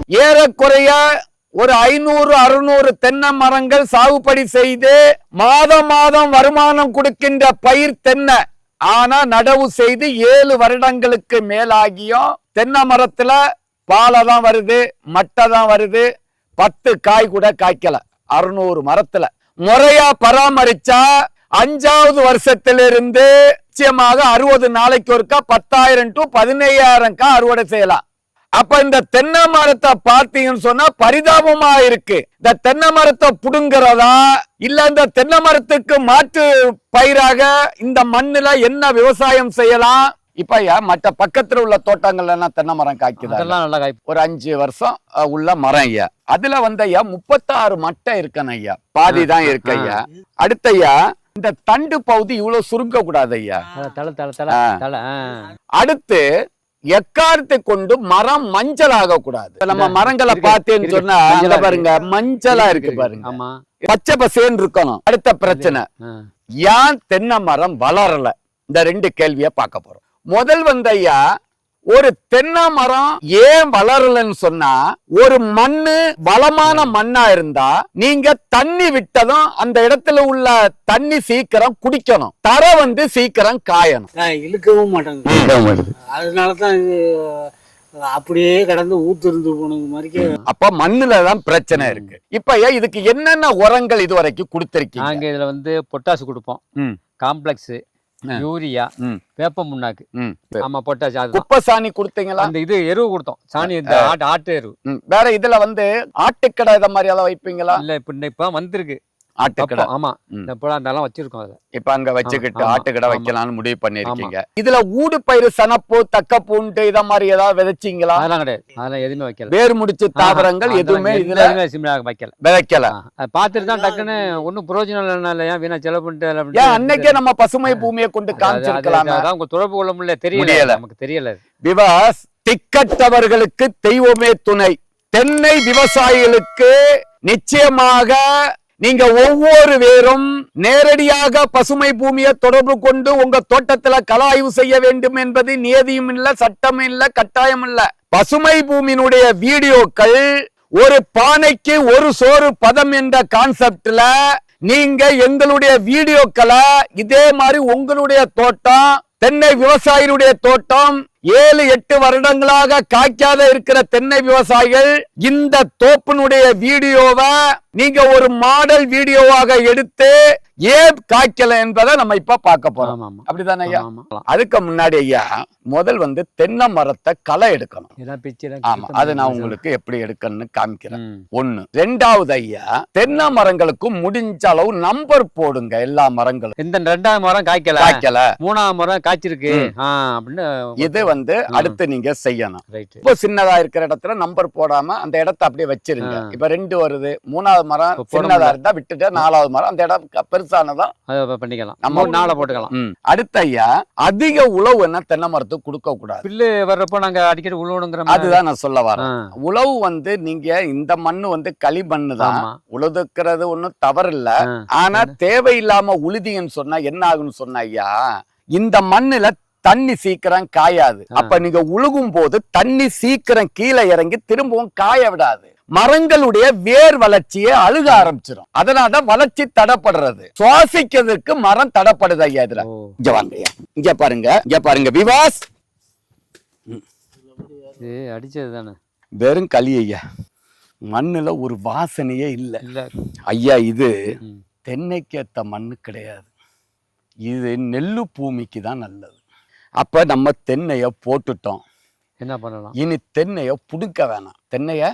ஏறக்குறைய ஒரு 500-600 தென்னை மரங்கள் சாகுபடி செய்து மாதம் வருமானம் கொடுக்கின்ற பயிர் தென்னை. ஆனா நடவு செய்து 7 வருடங்களுக்கு மேலாகியும் தென்னை மரத்துல பாலை தான் வருது, மட்டை தான் வருது, 10 காய் கூட காய்க்கல. 600 மரத்துல முறையா பராமரிச்சா 5வது வருஷத்திலிருந்து நிச்சயமாக 60 நாளைக்கு ஒருக்கா 10,000 to 15,000 அறுவடை செய்யலாம். அப்ப இந்த தென்னை மரத்தை பார்த்தீங்கன்னு சொன்னா பரிதாபமா இருக்கு. இந்த தென்னை மரத்தை புடுங்கிறதா இல்ல இந்த தென்னை மரத்துக்கு மாற்று பயிராக இந்த மண்ணுல என்ன விவசாயம் செய்யலாம்? இப்ப மற்ற பக்கத்துல உள்ள தோட்டங்கள்ல எல்லாம் தென்னை மரம் காய்க்குது. ஒரு 5 வருஷம் உள்ள மரம் ஐயா. அதுல வந்து ஐயா 36 மட்டை இருக்கணும் ஐயா, பாதி தான் இருக்கு ஐயா. அடுத்த ஐயா இந்த தண்டு பகுதி இவ்வளவு சுருங்க கூடாது ஐயா. அடுத்து எக்காரத்தை கொண்டு மரம் மஞ்சள் ஆக கூடாது. நம்ம மரங்களை பார்த்தேன்னு சொன்னா பாருங்க மஞ்சளா இருக்கு பாருங்க, பச்சை பசேன்னு இருக்கணும். அடுத்த பிரச்சனை, ஏன் தென்னை மரம் வளரல? இந்த 2 கேள்விய பார்க்க போறோம். முதல் வந்து ஐயா, ஒரு தென்னை மரம் ஏன் வளரலன்னு சொன்னா, ஒரு மண்ணு வளமான மண்ணா இருந்தா நீங்க தண்ணி விட்டதும் அந்த இடத்துல உள்ள தண்ணி சீக்கிரம் குடிக்கணும், தர வந்து சீக்கிரம் காயணும், இழுக்கவும் மாட்டாங்க. அதனாலதான் அப்படியே கடந்து ஊத்திருந்து போனது மாதிரி. அப்ப மண்ணுலதான் பிரச்சனை இருக்கு. இப்ப இதுக்கு என்னென்ன உரங்கள் இதுவரைக்கும் கொடுத்திருக்கீங்க? நாங்க இதுல வந்து பொட்டாசு கொடுப்போம், காம்ப்ளெக்ஸ், யூரியா, வேப்ப முன்னாக்கு, ஆமா பொட்டாசு. குப்பை சாணி கொடுத்தீங்களா? அந்த இது எருவு கொடுத்தோம், சாணி, இந்த ஆட்டு எருவு. வேற இதுல வந்து ஆட்டுக்கடை இத மாதிரி எல்லாம் வைப்பீங்களா? இல்ல இப்ப வந்திருக்கு ஆட்டுக்கடை. ஆமா, அதெல்லாம் வச்சிருக்கோம். அதை இப்ப அங்க வச்சுக்கிட்டு ஆட்டுக்கடை வைக்கலாம்னு முடிவு பண்ணிருக்கீங்க. இதுல ஊடு பயிர், சனப்பு, தக்கப்பூண்டு இத மாதிரி ஏதாவது விதைச்சிங்களா? அதெல்லாம் கிடையாது, அதெல்லாம் எதுவுமே வைக்கல. வேர் முடிச்சு தாவரங்கள் எதுவுமே இதுல வைக்கல, விதைக்கல. பாத்துட்டு தான் டக்குன்னு ஒன்னும் பிரயோஜனம் இல்லையா, வீணா செலவு பண்ணிட்டு. அன்னைக்கே நம்ம பசுமை பூமியை கொண்டு காமிச்சிருக்கலாம். உங்க தொடர்பு கொள்ள முடியல, தெரியல, நமக்கு தெரியல. விவாஸ், திக்கற்றவர்களுக்கு தெய்வமே துணை. தென்னை விவசாயிகளுக்கு நிச்சயமாக நீங்க ஒவ்வொரு வேரும் நேரடியாக பசுமை பூமியை தொடர்பு கொண்டு உங்க தோட்டத்துல கள ஆய்வு செய்ய வேண்டும் என்பது நியதியும் இல்ல, சட்டம் இல்ல, கட்டாயம் இல்ல. பசுமை பூமியினுடைய வீடியோக்கள் ஒரு பானைக்கு ஒரு சோறு பதம் என்ற கான்செப்ட்ல நீங்க எங்களுடைய வீடியோக்களை இதே மாதிரி உங்களுடைய தோட்டம், தென்னை விவசாயிகளுடைய தோட்டம், 7-8 வருடங்களாக காய்க்காத இருக்கிற தென்னை விவசாயிகள் இந்த தோப்பினுடைய வீடியோவை நீங்க ஒரு மாடல் வீடியோவாக எடுத்து ஏன் காய்க்கல என்பதை நம்ம இப்ப பார்க்க போறோம். அப்படிதானே ஐயா? அதுக்கு முன்னாடி ஐயா முதல் வந்து தென்னை மரத்தை களை எடுக்கணும். ஆமா, அது நான் உங்களுக்கு எப்படி எடுக்கணும்னு காமிக்கிறேன். 1. 2வது ஐயா, தென்னை மரங்களுக்கு முடிஞ்ச அளவு நம்பர் போடுங்க. எல்லா மரங்களும் இந்த 2வது மரம் காய்க்கல, 3வது மரம் காய்ச்சிருக்கு அப்படின்னு இது வந்து அடுத்து நீங்க செய்யணும். இப்போ சின்னதா இருக்கிற இடத்துல நம்பர் போடாம அந்த இடத்தை அப்படியே வச்சிருங்க. இப்ப 2 வருது, 3வது மரம் சின்னதா இருந்தா விட்டுட்டு 4வது மரம் அந்த இடம் பெருசானதான் பண்ணிக்கலாம், நம்ம 4 போட்டுக்கலாம். அடுத்த ஐயா, அதிக உழவு என்ன தென்னை மரத்துக்கு கொடுக்க கூடாது. பில்லு வர்றப்போ நாங்க அடிக்கடி உழவுங்கிற, அதுதான் நான் சொல்ல வரேன். உழவு வந்து நீங்க இந்த மண்ணு வந்து களி மண்ணு தான், உழுதுக்கிறது ஒண்ணும் தவறு இல்ல. ஆனா தேவையில்லாம உழுதின்னு சொன்னா என்ன ஆகுன்னு சொன்னா ஐயா, இந்த மண்ணுல தண்ணி சீக்கிரம் காயாது. அப்ப நீங்க உழுகும் போது தண்ணி சீக்கிரம் கீழே இறங்கி திரும்பவும் காய விடாது. மரங்களுடைய வேர் வளர்ச்சியை அழுக ஆரம்பிச்சிடும். அதனாலதான் வளர்ச்சி தடப்படுறது, சுவாசிக்கிறதுக்கு மரம் தடப்படுது ஐயா. இதுல இங்க வாங்க ஐயா, இங்க பாருங்க, இங்க பாருங்க விவாஸ், அடிச்சது தானே வெறும் களி ஐயா, மண்ணுல ஒரு வாசனையே இல்ல ஐயா. இது தென்னைக்கு ஏத்த மண்ணு கிடையாது, இது நெல்லு பூமிக்கு தான் நல்லது. அப்ப நம்ம தென்னைய போட்டுட்டோம், என்ன பண்ணலாம்? இனி தென்னைய புடுங்க வேணாம், தென்னைய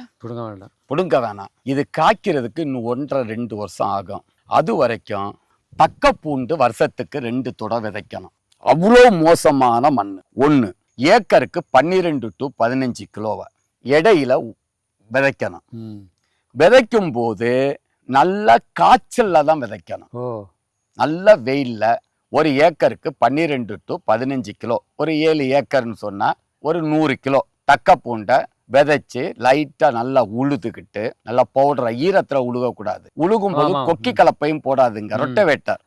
புடுங்க வேணாம். இது காய்க்கிறதுக்கு இன்னும் 1.5-2 வருஷம் ஆகும். அது வரைக்கும் தக்கப்பூண்டு வருஷத்துக்கு 2 தொட விதைக்கணும். அவ்வளோ மோசமான மண். 1 ஏக்கருக்கு 12 to 15 கிலோவை இடையில விதைக்கணும். விதைக்கும் போது நல்ல காய்ச்சல்ல தான் விதைக்கணும். நல்ல வெயில்ல. ஒரு ஏக்கருக்கு 12 to 15 கிலோ, ஒரு 7 ஏக்கர்னு சொன்னா ஒரு 100 கிலோ தக்க பூண்டை விதைச்சு லைட்டா நல்லா உழுதுகிட்டு, நல்லா பவுடர் ஈரத்துல உழுக கூடாது. உழுகும் போது கொக்கி கலப்பையும் போடாதுங்க, ரொட்டவேட்டர்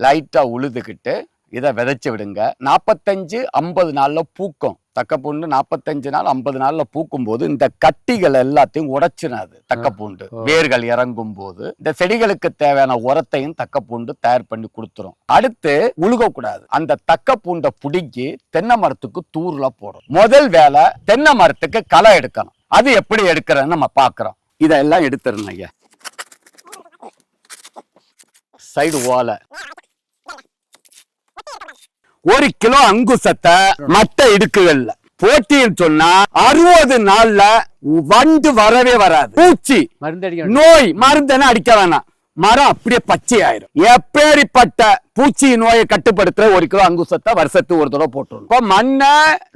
லைட்டா உழுதுகிட்டு இதை விதைச்சு விடுங்க. 45-50 நாள்ல பூக்கும். தக்கப்பூண்டு 45 நாள் 50 நாள்ல பூக்கும் போது இந்த கட்டிகள் எல்லாத்தையும் உடைச்சினாது. தக்கப்பூண்டு வேர்கள் இறங்கும் போது இந்த செடிகளுக்கு தேவையான உரத்தையும் தக்கப்பூண்டு தயார் பண்ணி கொடுத்துரும். அடுத்து உழுக கூடாது. அந்த தக்கப்பூண்டை புடுங்கி தென்னை மரத்துக்கு தூர்ல போடும். முதல் வேலை தென்னை மரத்துக்கு களை எடுக்கணும். அது எப்படி எடுக்கிறன்னு நம்ம பாக்குறோம். இதெல்லாம் எடுத்துருங்க ஐயா. சைடு ஓலை 1 கிலோ அங்குசத்தை மத்த இடுக்குகள்ல போட்டின்னு சொன்னா 60 நாள்ல வண்டு வரவே வராது. பூச்சி மருந்து நோய் மருந்தென அடிக்க வேணாம். மரம் அப்படியே பச்சை ஆயிரும். எப்பேரிப்பட்ட பூச்சி நோயை கட்டுப்படுத்துற 1 கிலோ அங்குசத்தை வருஷத்துக்கு ஒரு தடவை போட்டுரும். இப்ப மண்ணை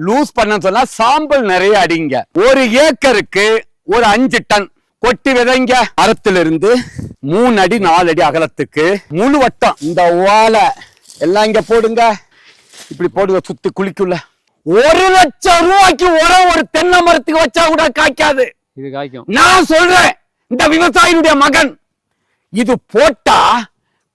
லூஸ் பண்ண சொன்னா சாம்பல் நிறைய அடிங்க. 1 ஏக்கருக்கு ஒரு 5 டன் கொட்டி விதைங்க. மரத்திலிருந்து 3 அடி 4 அடி அகலத்துக்கு முழு வட்டம் இந்த ஓலை எல்லாம் இங்க போடுங்க. இப்படி போடுங்க சுத்தி குளிக்குள்ள. 1 லட்சம் ரூபாய்க்கு ஒரு தென்னை மரத்துக்கு வச்சா கூட காய்க்காது. இது காய்க்கும். நான் சொல்றேன், இந்த விவசாயினுடைய மகன் இது போட்டா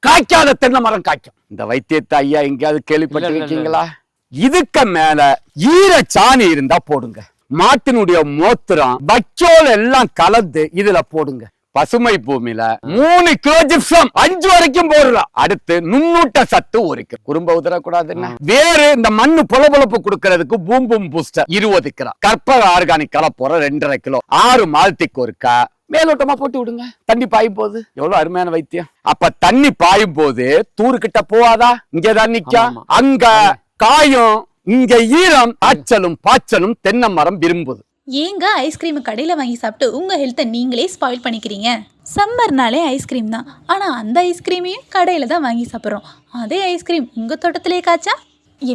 காய்க்காத தென்னை மரம் காய்க்கும். இந்த வைத்தியத்தை ஐயா எங்கேயாவது கேள்விப்பட்டிருக்கீங்களா? இதுக்கு மேல ஈர சாணி இருந்தா போடுங்க. மாட்டினுடைய மூத்திரம் வைக்கோல் எல்லாம் கலந்து இதுல போடுங்க. பசுமை பூமியில 3 கிலோ ஜிப்சம் 5 வரைக்கும் போடலாம். அடுத்து நுண்ணூட்ட சத்து 1 கிலோ. குறும்ப உதறக்கூடாதுன்னா வேறு இந்த மண்ணு பொலபொலப்பு கொடுக்கறதுக்கு பூம்பும் பூஸ்டர் 20 கிலோ. கற்பக ஆர்கானிக் கலப்போற 2.5 கிலோ. 6 மால்டிக் ஒருக்கா மேலோட்டமா போட்டு விடுங்க. தண்ணி பாயும் போது எவ்வளவு அருமையான வைத்தியம். அப்ப தண்ணி பாயும் போது தூரு கிட்ட போவாதா? இங்கதான் நிக்கும். அங்க காயும், இங்க ஈரம். ஆச்சலும் பாய்ச்சலும் தென்னை மரம் விரும்புது. ஏங்க ஐஸ்கிரீம் கடையில் வாங்கி சாப்பிட்டு உங்கள் ஹெல்த்தை நீங்களே ஸ்பாயில் பண்ணிக்கிறீங்க? சம்மர்னாலே ஐஸ்கிரீம் தான். ஆனால் அந்த ஐஸ்கிரீமையும் கடையில் தான் வாங்கி சாப்பிட்றோம். அதே ஐஸ்கிரீம் உங்கள் தோட்டத்திலே காய்ச்சா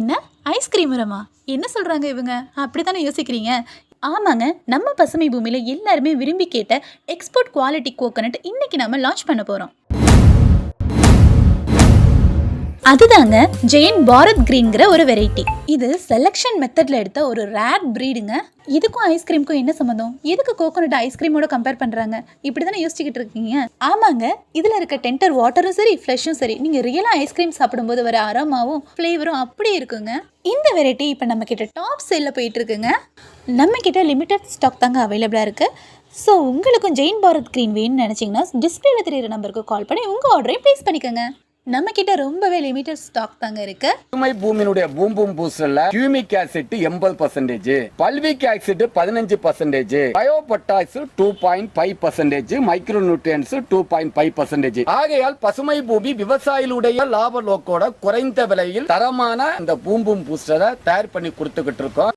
என்ன ஐஸ்கிரீம் மரமா? என்ன சொல்கிறாங்க இவங்க? அப்படி தானே யோசிக்கிறீங்க? ஆமாங்க, நம்ம பசுமை பூமியில் எல்லாருமே விரும்பி கேட்ட எக்ஸ்போர்ட் குவாலிட்டி கோகனட் இன்னைக்கு நம்ம லான்ச் பண்ண போகிறோம். அதுதாங்க ஜெயின் பாரத் கிரீன்கிற ஒரு வெரைட்டி. இது செலக்ஷன் மெத்தட்ல எடுத்த ஒரு ரேர் பிரீடுங்க. இதுக்கும் ஐஸ்கிரீமுக்கும் என்ன சம்மந்தம்? எதுக்கு கோகோனட் ஐஸ்கிரீமோட கம்பேர் பண்றாங்க? இப்படி தானே யோசிச்சுக்கிட்டு இருக்கீங்க. ஆமாங்க, இதுல இருக்க டென்டர் வாட்டரும் சரி ஃப்ளஷும் சரி நீங்க ரியலா ஐஸ்கிரீம் சாப்பிடும்போது வர அரோமாவும் ஃப்ளேவரும் அப்படி இருக்குங்க. இந்த வெரைட்டி இப்போ நம்ம கிட்ட டாப் சேல்ல போயிட்டு இருக்குங்க. நம்ம கிட்ட லிமிடெட் ஸ்டாக் தாங்க அவைலபிளா இருக்கு. ஸோ உங்களுக்கும் ஜெயின் பாரத் கிரீன் வேணும்னு நினைச்சீங்கன்னா டிஸ்பிளேல தெரியுற நம்பருக்கு கால் பண்ணி உங்க ஆர்டரை பிளேஸ் பண்ணிக்கோங்க. நம்ம கிட்ட ரொம்பவே லிமிட்டட் ஸ்டாக் தாங்க இருக்கு. பசுமை பூமியினுடைய பூம்பும் பூஸ்டர்ல humic acid 80%, fulvic acid 15%, bio potash 2.5%, micro nutrients 2.5%. ஆகையால் பசுமை பூமி விவசாயிகளுடைய லாப நோக்கோட குறைந்த விலையில் தரமான இந்த பூம்பும் பூஸ்டரை தயார் பண்ணி கொடுத்துக்கிட்டு இருக்கோம்.